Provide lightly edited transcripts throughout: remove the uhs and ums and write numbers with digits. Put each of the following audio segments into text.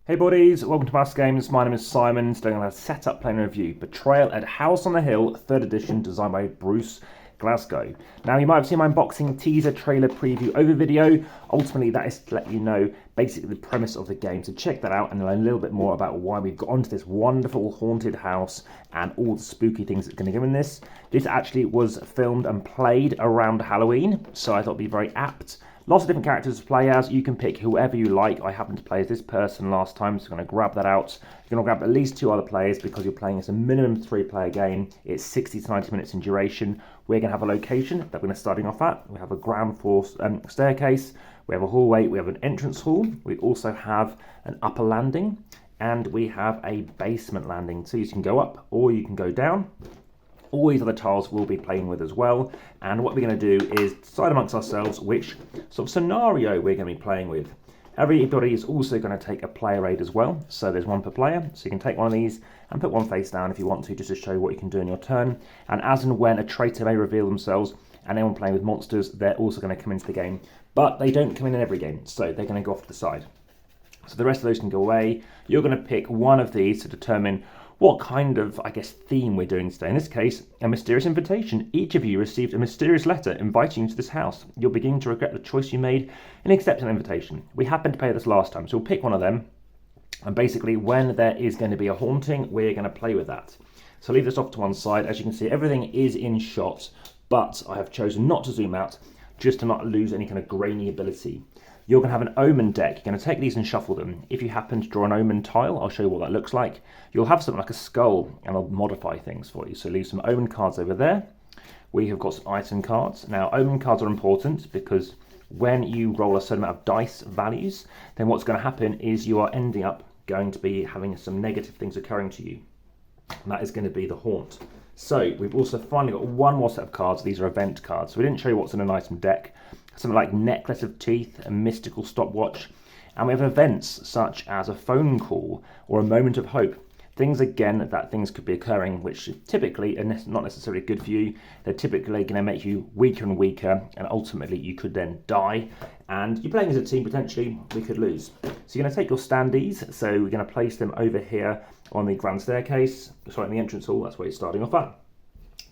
Hey buddies, welcome to AmassGames. My name is Simon. Today I'm going to set up, play and review Betrayal at House on the Hill, 3rd edition, designed by Bruce Glasgow. Now you might have seen my unboxing teaser trailer preview over video. Ultimately that is to let you know basically the premise of the game. So check that out and learn a little bit more about why we've got onto this wonderful haunted house and all the spooky things that's going to go in this. This actually was filmed and played around Halloween, so I thought it'd be very apt. Lots of different characters to play as. You can pick whoever you like. I happened to play as this person last time, so I'm going to grab that out. You're going to grab at least 2 other players because you're playing as a minimum 3-player game. It's 60 to 90 minutes in duration. We're going to have a location that we're going to starting off at. We have a ground floor staircase. We have a hallway. We have an entrance hall. We also have an upper landing, and we have a basement landing. So you can go up or you can go down. All these other tiles we'll be playing with as well, and what we're going to do is decide amongst ourselves which sort of scenario we're going to be playing with. Everybody is also going to take a player aid as well, so there's one per player, so you can take one of these and put one face down if you want to, just to show what you can do in your turn. And as and when a traitor may reveal themselves and anyone playing with monsters, they're also going to come into the game, but they don't come in every game, so they're going to go off to the side. So the rest of those can go away. You're going to pick one of these to determine what kind of, theme we're doing today. In this case, a mysterious invitation. Each of you received a mysterious letter inviting you to this house. You're beginning to regret the choice you made in accepting an invitation. We happened to play this last time, so we'll pick one of them. And basically, when there is going to be a haunting, we're going to play with that. So leave this off to one side. As you can see, everything is in shot, but I have chosen not to zoom out, just to not lose any kind of grainy ability. You're going to have an omen deck. You're going to take these and shuffle them. If you happen to draw an omen tile, I'll show you what that looks like. You'll have something like a skull, and I'll modify things for you. So leave some omen cards over there. We have got some item cards. Now, omen cards are important because when you roll a certain amount of dice values, then what's going to happen is you are ending up going to be having some negative things occurring to you. And that is going to be the haunt. So we've also finally got one more set of cards. These are event cards. So we didn't show you what's in an item deck. Something like Necklace of Teeth, a mystical stopwatch, and we have events such as a phone call or a moment of hope. Things, again, that things could be occurring which typically are not necessarily good for you. They're typically going to make you weaker and weaker, and ultimately you could then die. And you're playing as a team, potentially we could lose. So you're going to take your standees, so we're going to place them over here on the grand staircase, sorry, in the entrance hall, that's where you're starting off at.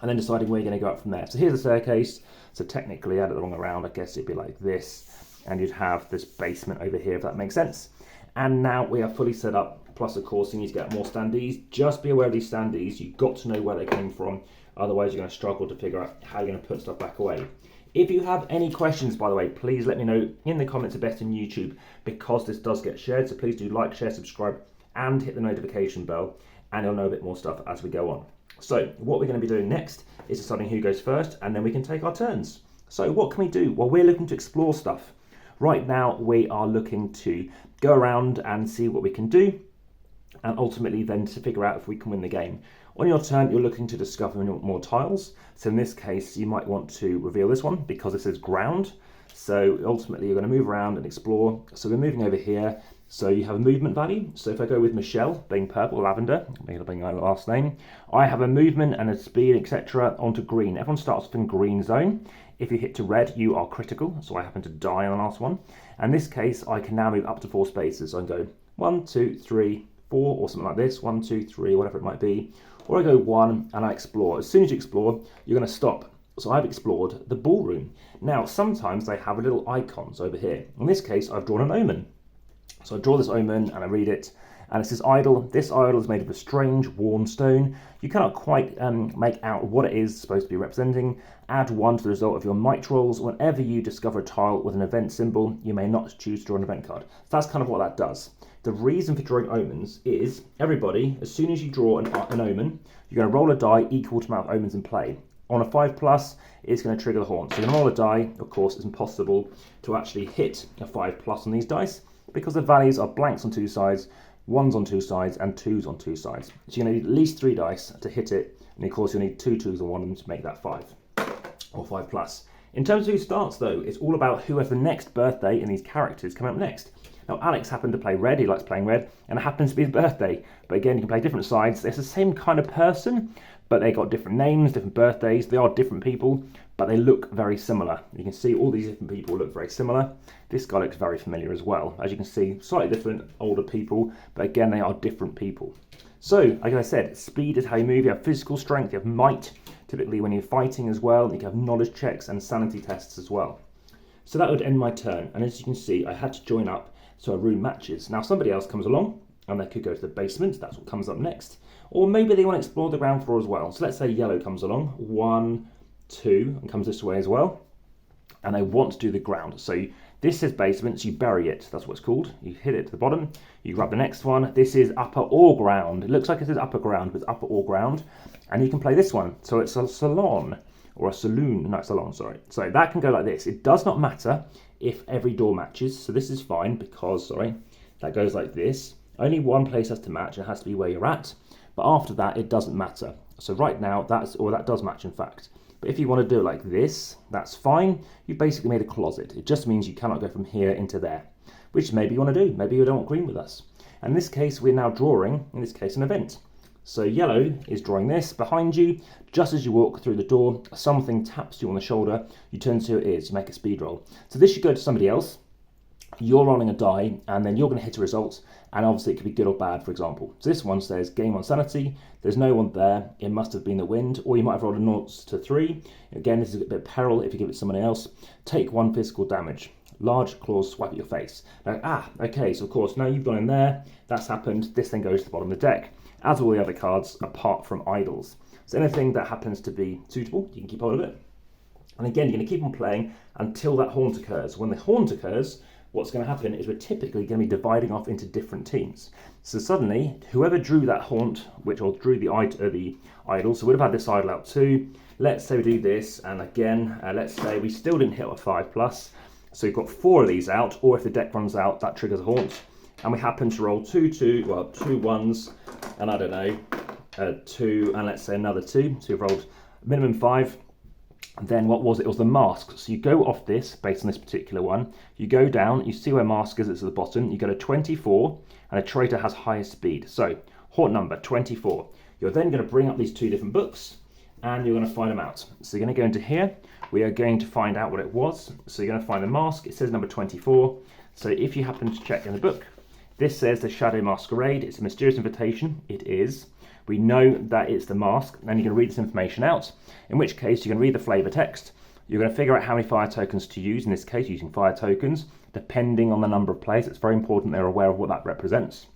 And then deciding where you're going to go up from there. So here's the staircase. So technically, I had it the wrong around. I guess it'd be like this. And you'd have this basement over here, if that makes sense. And now we are fully set up. Plus, of course, you need to get more standees. Just be aware of these standees. You've got to know where they came from. Otherwise, you're going to struggle to figure out how you're going to put stuff back away. If you have any questions, by the way, please let me know in the comments, best in YouTube, because this does get shared. So please do like, share, subscribe, and hit the notification bell. And you'll know a bit more stuff as we go on. So what we're going to be doing next is deciding who goes first, and then we can take our turns. So what can we do? Well, we're looking to explore stuff. Right now, we are looking to go around and see what we can do, and ultimately then to figure out if we can win the game. On your turn, you're looking to discover more tiles. So in this case, you might want to reveal this one because this is ground. So ultimately, you're going to move around and explore. So we're moving over here. So you have a movement value. So if I go with Michelle, being purple, lavender, being my last name, I have a movement and a speed, etc. onto green. Everyone starts off in green zone. If you hit to red, you are critical. So I happen to die on the last one. And in this case, I can now move up to 4 spaces. So I can go 1, 2, 3, 4, or something like this. 1, 2, 3, whatever it might be. Or I go 1 and I explore. As soon as you explore, you're going to stop. So I've explored the ballroom. Now, sometimes they have little icons over here. In this case, I've drawn an omen. So I draw this omen and I read it, and it says idol. This idol is made of a strange worn stone. You cannot quite make out what it is supposed to be representing. Add 1 to the result of your might rolls. Whenever you discover a tile with an event symbol, you may not choose to draw an event card. So that's kind of what that does. The reason for drawing omens is everybody, as soon as you draw an omen, you're going to roll a die equal to the amount of omens in play. On a 5+, it's going to trigger the haunt. So you're going to roll a die. Of course, it's impossible to actually hit a 5+ on these dice, because the values are blanks on 2 sides, 1s on 2 sides, and 2s on 2 sides. So you're going to need at least 3 dice to hit it, and of course you'll need 2 2s and 1 of them to make that 5, or 5+. In terms of who starts though, it's all about who has the next birthday in these characters coming up next. Now Alex happened to play red, he likes playing red, and it happens to be his birthday. But again, you can play different sides. It's the same kind of person, but they got different names, different birthdays, they are different people, but they look very similar. You can see all these different people look very similar. This guy looks very familiar as well. As you can see, slightly different, older people, but again, they are different people. So, like I said, speed is how you move. You have physical strength, you have might, typically when you're fighting as well. You can have knowledge checks and sanity tests as well. So that would end my turn, and as you can see, I had to join up so a room matches. Now somebody else comes along, and they could go to the basement, that's what comes up next. Or maybe they want to explore the ground floor as well. So let's say yellow comes along, 1, 2, and comes this way as well. And they want to do the ground. So this says basement, so you bury it, that's what it's called. You hit it to the bottom, you grab the next one. This is upper or ground. It looks like it says upper ground, but it's upper or ground. And you can play this one. So it's a salon, or a saloon, no, salon, sorry. So that can go like this. It does not matter if every door matches. So this is fine because, that goes like this. Only one place has to match, it has to be where you're at. But after that, it doesn't matter. So right now, that does match in fact. But if you want to do it like this, that's fine. You've basically made a closet. It just means you cannot go from here into there, which maybe you want to do. Maybe you don't want green with us. And in this case, we're now drawing, in this case, an event. So yellow is drawing this behind you. Just as you walk through the door, something taps you on the shoulder. You turn to your ears, you make a speed roll. So this should go to somebody else. You're rolling a die, and then you're going to hit a result, and obviously it could be good or bad, for example. So this one says game on sanity, there's no one there, it must have been the wind, or you might have rolled a 0 to 3. Again, this is a bit of peril if you give it to someone else. Take 1 physical damage. Large claws swipe at your face. Now, okay, so of course, now you've gone in there, that's happened, this then goes to the bottom of the deck, as all the other cards, apart from idols. So anything that happens to be suitable, you can keep hold of it. And again, you're going to keep on playing until that haunt occurs. When the haunt occurs, what's going to happen is we're typically going to be dividing off into different teams. So suddenly, whoever drew that haunt, or drew the idol, so we'd have had this idol out too. Let's say we do this, and again, let's say we still didn't hit a 5+. So we've got 4 of these out, or if the deck runs out, that triggers a haunt. And we happen to roll 2 1s, and I don't know, 2, and let's say another 2. So we've rolled minimum 5. Then what was it? It was the mask. So you go off this, based on this particular one. You go down, you see where mask is, it's at the bottom. You go to 24, and a traitor has highest speed. So, haunt number 24. You're then going to bring up these 2 different books, and you're going to find them out. So you're going to go into here. We are going to find out what it was. So you're going to find the mask. It says number 24. So if you happen to check in the book, this says the Shadow Masquerade. It's a mysterious invitation. It is. We know that it's the mask, and you can read this information out, in which case you can read the flavour text. You're going to figure out how many fire tokens to use, in this case using fire tokens, depending on the number of players. It's very important they're aware of what that represents.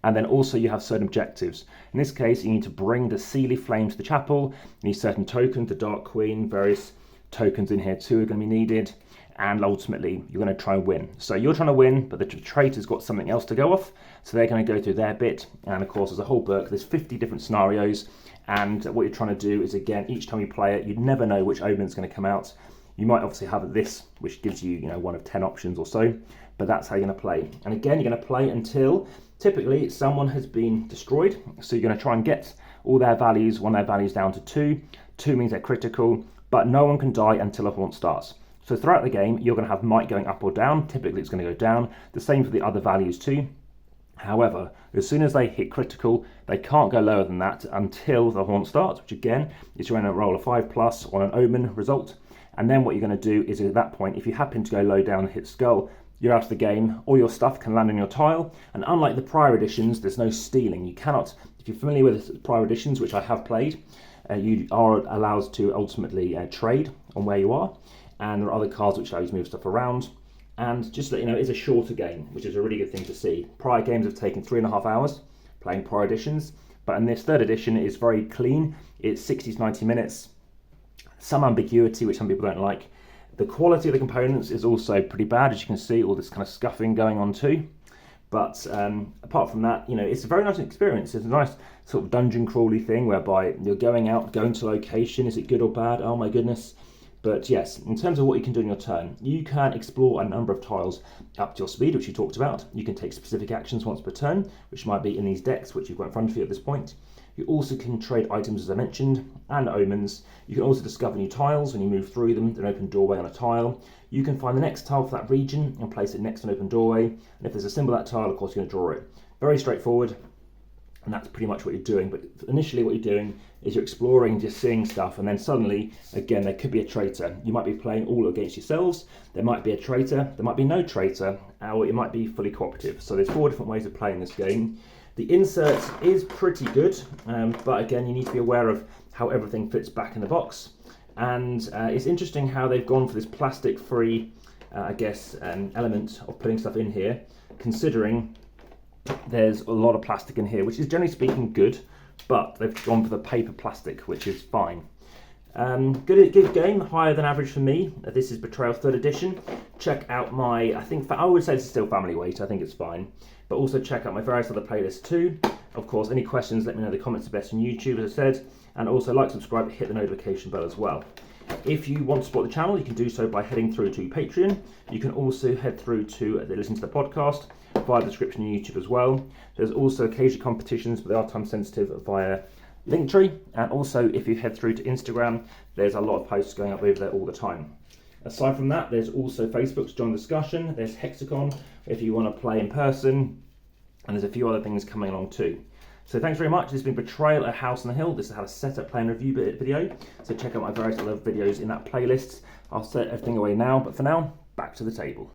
And then also you have certain objectives. In this case, you need to bring the Seelie flame to the chapel. You need certain tokens, the Dark Queen, various tokens in here too are going to be needed. And ultimately, you're going to try and win. So you're trying to win, but the traitor's got something else to go off. So they're going to go through their bit. And of course, there's a whole book. There's 50 different scenarios. And what you're trying to do is, again, each time you play it, you never know which omen's going to come out. You might obviously have this, which gives you, 1 of 10 options or so. But that's how you're going to play. And again, you're going to play until, typically, someone has been destroyed. So you're going to try and get all their values, one of their values down to 2. 2 means they're critical. But no one can die until a haunt starts. So throughout the game, you're going to have might going up or down. Typically, it's going to go down. The same for the other values too. However, as soon as they hit critical, they can't go lower than that until the haunt starts, which again is you're going to roll a 5+ on an omen result. And then what you're going to do is at that point, if you happen to go low down and hit skull, you're out of the game. All your stuff can land on your tile. And unlike the prior editions, there's no stealing. You cannot, if you're familiar with prior editions, which I have played, you are allowed to ultimately trade on where you are. And there are other cards which allow you to move stuff around. And just to let you know, it's a shorter game, which is a really good thing to see. Prior games have taken 3.5 hours playing prior editions, but in this 3rd edition, it is very clean. It's 60 to 90 minutes. Some ambiguity, which some people don't like. The quality of the components is also pretty bad, as you can see, all this kind of scuffing going on too. But apart from that, it's a very nice experience. It's a nice sort of dungeon crawly thing whereby you're going out, going to location. Is it good or bad? Oh my goodness. But yes, in terms of what you can do in your turn, you can explore a number of tiles up to your speed, which you talked about. You can take specific actions once per turn, which might be in these decks, which you've got in front of you at this point. You also can trade items, as I mentioned, and omens. You can also discover new tiles when you move through them, an open doorway on a tile. You can find the next tile for that region and place it next to an open doorway. And if there's a symbol of that tile, of course, you're going to draw it. Very straightforward. and that's pretty much what you're doing. But initially what you're doing is you're exploring, just seeing stuff, and then suddenly, again, there could be a traitor. You might be playing all against yourselves, there might be a traitor, there might be no traitor, or it might be fully cooperative. So there's 4 different ways of playing this game. The insert is pretty good, but again, you need to be aware of how everything fits back in the box. And it's interesting how they've gone for this plastic-free, element of putting stuff in here, considering there's a lot of plastic in here, which is generally speaking good, but they've gone for the paper plastic, which is fine. Good game, higher than average for me. This is Betrayal 3rd edition. Check out my, I would say this is still family weight, I think it's fine. But also check out my various other playlists too. Of course, any questions, let me know in the comments, are best on YouTube, as I said. And also like, subscribe, hit the notification bell as well. If you want to support the channel, you can do so by heading through to Patreon. You can also head through to listen to the podcast via the description on YouTube as well. There's also occasionally competitions, but they are time sensitive, via Linktree. And also, if you head through to Instagram, there's a lot of posts going up over there all the time. Aside from that, there's also Facebook to join the discussion. There's Hexacon if you want to play in person, and there's a few other things coming along too. So thanks very much. This has been Betrayal at House on the Hill. This is how to set up, play and review video. So check out my various other videos in that playlist. I'll set everything away now, but for now, back to the table.